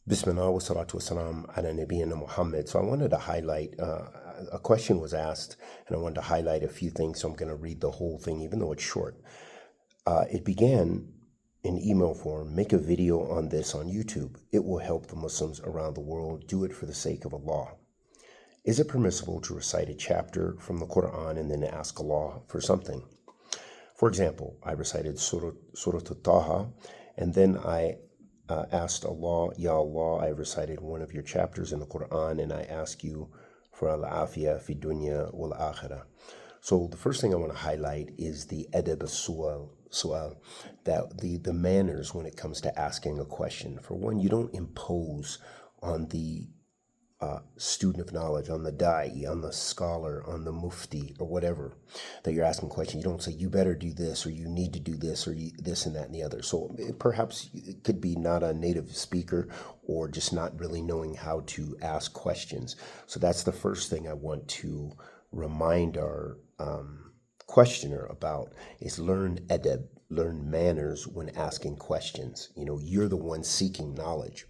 Bismillah wa salatu wa salam ala nabiyyina Muhammad. So I wanted to highlight, a question was asked, and I wanted to highlight a few things, so I'm going to read the whole thing, even though it's short. It began in email form: make a video on this on YouTube. It will help the Muslims around the world. Do it for the sake of Allah. Is it permissible to recite a chapter from the Quran and then ask Allah for something? For example, I recited Surah Taha, and then I asked Allah, Ya Allah, I recited one of your chapters in the Quran, and I ask you for al-afiyah fi dunya wal akhirah. So the first thing I want to highlight is the adab su'al, that the manners when it comes to asking a question. For one, you don't impose on the student of knowledge, on the da'i, on the scholar, on the mufti, or whatever, that you're asking questions. You don't say, you better do this, or you need to do this, or this and that and the other. So perhaps it could be not a native speaker, or just not really knowing how to ask questions. So that's the first thing I want to remind our questioner about, is learn adab, learn manners when asking questions. You're the one seeking knowledge.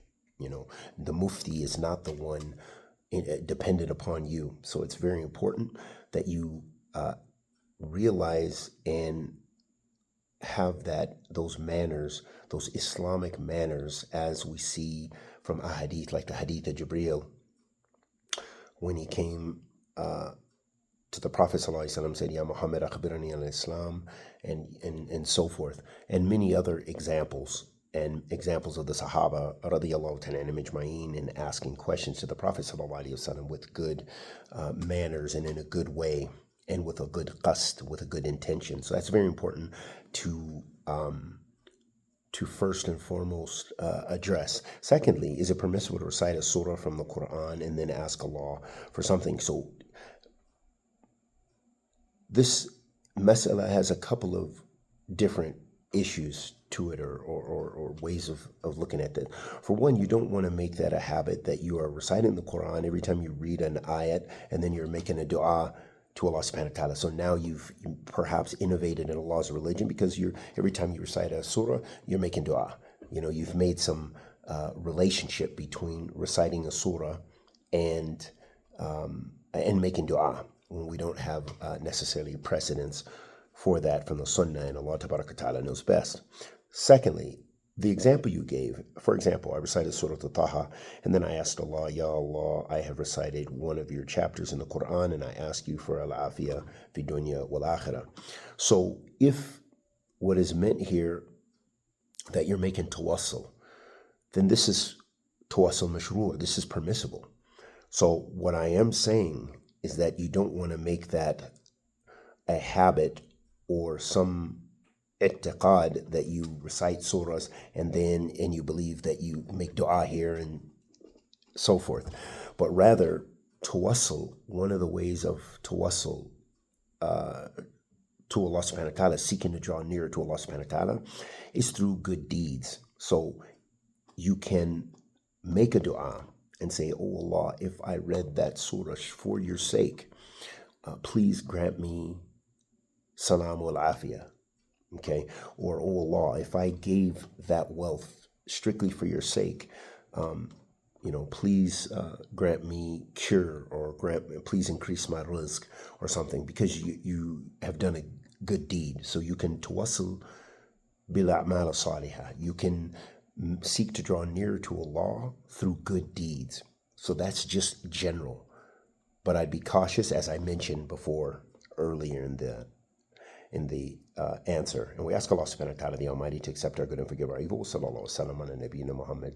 The mufti is not the one dependent upon you. So it's very important that you realize and have those manners, those Islamic manners, as we see from a hadith, like the hadith of Jibreel, when he came to the Prophet ﷺ, said, Ya Muhammad, akhbirani al-Islam, and so forth, and many other examples. And examples of the Sahaba radiyallahu ta'ala anhum ajma'in in asking questions to the Prophet sallallahu alaihi wasallam with good manners and in a good way, and with a good qasd, with a good intention. So that's very important to first and foremost address. Secondly, is it permissible to recite a surah from the Quran and then ask Allah for something? So this mas'ala has a couple of different issues to it, or ways of looking at that. For one, you don't want to make that a habit that you are reciting the Quran every time you read an ayat, and then you're making a dua to Allah subhanahu wa ta'ala. So now you've perhaps innovated in Allah's religion, because every time you recite a surah, you're making dua. You've made some relationship between reciting a surah and making dua, when we don't have necessarily precedence for that from the Sunnah, and Allah Tabaraka Ta'ala knows best. Secondly, the example you gave, for example, I recited Surah Taha, and then I asked Allah, Ya Allah, I have recited one of your chapters in the Quran, and I ask you for al-afiyah fi dunya wal akhirah. So if what is meant here, that you're making tawassul, then this is tawassul mashru', this is permissible. So what I am saying is that you don't want to make that a habit, or some i'tiqad, that you recite surahs and you believe that you make dua here and so forth. But rather, tawassul, one of the ways of tawassul to Allah subhanahu wa ta'ala, seeking to draw nearer to Allah subhanahu wa ta'ala, is through good deeds. So you can make a dua and say, Oh Allah, if I read that surah for your sake, please grant me salam wal afiyah. Okay, or oh Allah, if I gave that wealth strictly for your sake, please grant me cure, or please increase my rizq, or something, because you have done a good deed. So you can tawassul bil a'mal salihah. You can seek to draw nearer to Allah through good deeds. So that's just general. But I'd be cautious, as I mentioned before earlier in the answer. And we ask Allah subhanahu wa ta'ala the Almighty to accept our good and forgive our evil. Sallallahu alaihi wa sallam ala nabiyyina Muhammad.